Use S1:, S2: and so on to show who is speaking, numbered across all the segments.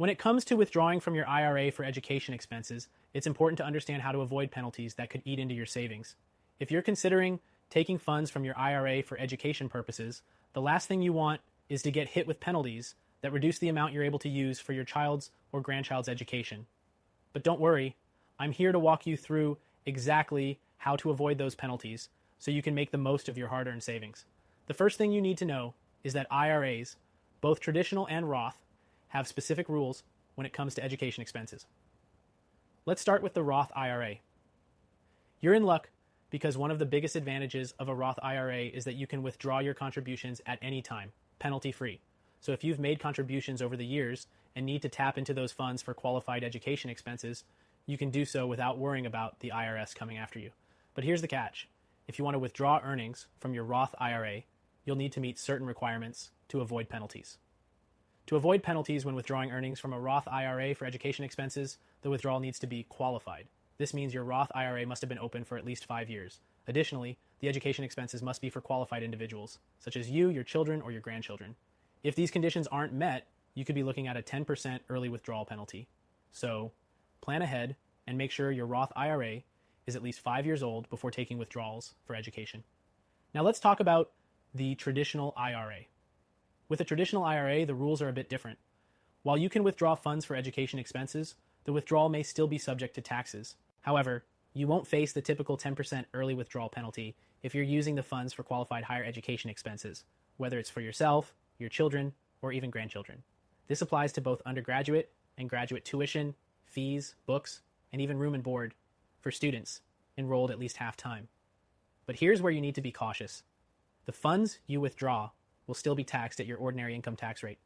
S1: When it comes to withdrawing from your IRA for education expenses, it's important to understand how to avoid penalties that could eat into your savings. If you're considering taking funds from your IRA for education purposes, the last thing you want is to get hit with penalties that reduce the amount you're able to use for your child's or grandchild's education. But don't worry, I'm here to walk you through exactly how to avoid those penalties so you can make the most of your hard-earned savings. The first thing you need to know is that IRAs, both traditional and Roth, have specific rules when it comes to education expenses. Let's start with the Roth IRA. You're in luck because one of the biggest advantages of a Roth IRA is that you can withdraw your contributions at any time, penalty-free. So if you've made contributions over the years and need to tap into those funds for qualified education expenses, you can do so without worrying about the IRS coming after you. But here's the catch. If you want to withdraw earnings from your Roth IRA, you'll need to meet certain requirements to avoid penalties. To avoid penalties when withdrawing earnings from a Roth IRA for education expenses, the withdrawal needs to be qualified. This means your Roth IRA must have been open for at least 5 years. Additionally, the education expenses must be for qualified individuals, such as you, your children, or your grandchildren. If these conditions aren't met, you could be looking at a 10% early withdrawal penalty. So, plan ahead and make sure your Roth IRA is at least 5 years old before taking withdrawals for education. Now let's talk about the traditional IRA. With a traditional IRA, the rules are a bit different. While you can withdraw funds for education expenses, the withdrawal may still be subject to taxes. However, you won't face the typical 10% early withdrawal penalty if you're using the funds for qualified higher education expenses, whether it's for yourself, your children, or even grandchildren. This applies to both undergraduate and graduate tuition, fees, books, and even room and board for students enrolled at least half-time. But here's where you need to be cautious. The funds you withdraw will still be taxed at your ordinary income tax rate.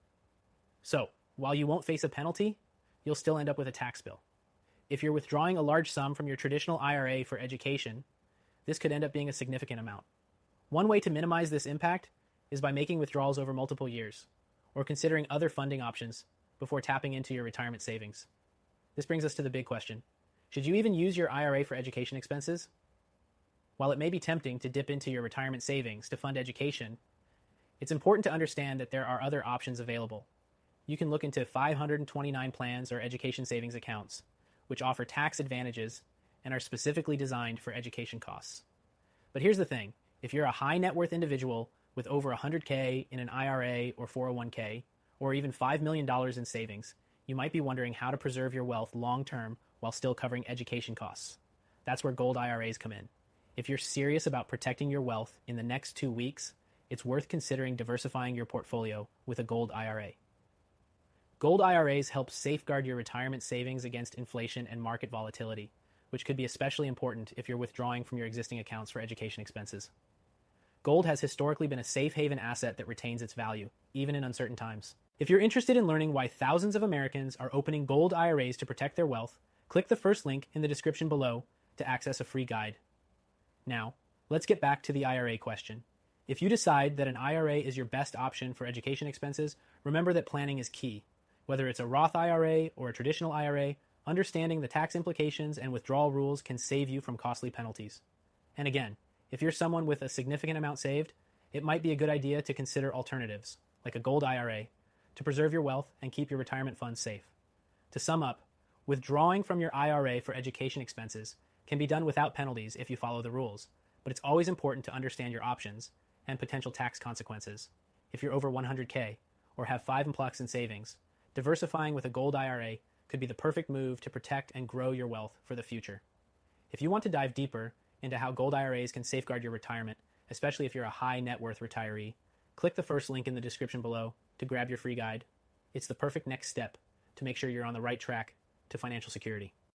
S1: So, while you won't face a penalty, you'll still end up with a tax bill. If you're withdrawing a large sum from your traditional IRA for education, this could end up being a significant amount. One way to minimize this impact is by making withdrawals over multiple years, or considering other funding options before tapping into your retirement savings. This brings us to the big question. Should you even use your IRA for education expenses? While it may be tempting to dip into your retirement savings to fund education, it's important to understand that there are other options available. You can look into 529 plans or education savings accounts, which offer tax advantages and are specifically designed for education costs. But here's the thing. If you're a high net worth individual with over $100K in an IRA or 401K, or even $5 million in savings, you might be wondering how to preserve your wealth long-term while still covering education costs. That's where gold IRAs come in. If you're serious about protecting your wealth in the next 2 weeks, it's worth considering diversifying your portfolio with a gold IRA. Gold IRAs help safeguard your retirement savings against inflation and market volatility, which could be especially important if you're withdrawing from your existing accounts for education expenses. Gold has historically been a safe haven asset that retains its value, even in uncertain times. If you're interested in learning why thousands of Americans are opening gold IRAs to protect their wealth, click the first link in the description below to access a free guide. Now, let's get back to the IRA question. If you decide that an IRA is your best option for education expenses, remember that planning is key. Whether it's a Roth IRA or a traditional IRA, understanding the tax implications and withdrawal rules can save you from costly penalties. And again, if you're someone with a significant amount saved, it might be a good idea to consider alternatives, like a gold IRA, to preserve your wealth and keep your retirement funds safe. To sum up, withdrawing from your IRA for education expenses can be done without penalties if you follow the rules, but it's always important to understand your options and potential tax consequences. If you're over 100K or have 5+ in savings, diversifying with a gold IRA could be the perfect move to protect and grow your wealth for the future. If you want to dive deeper into how gold IRAs can safeguard your retirement, especially if you're a high net worth retiree, click the first link in the description below to grab your free guide. It's the perfect next step to make sure you're on the right track to financial security.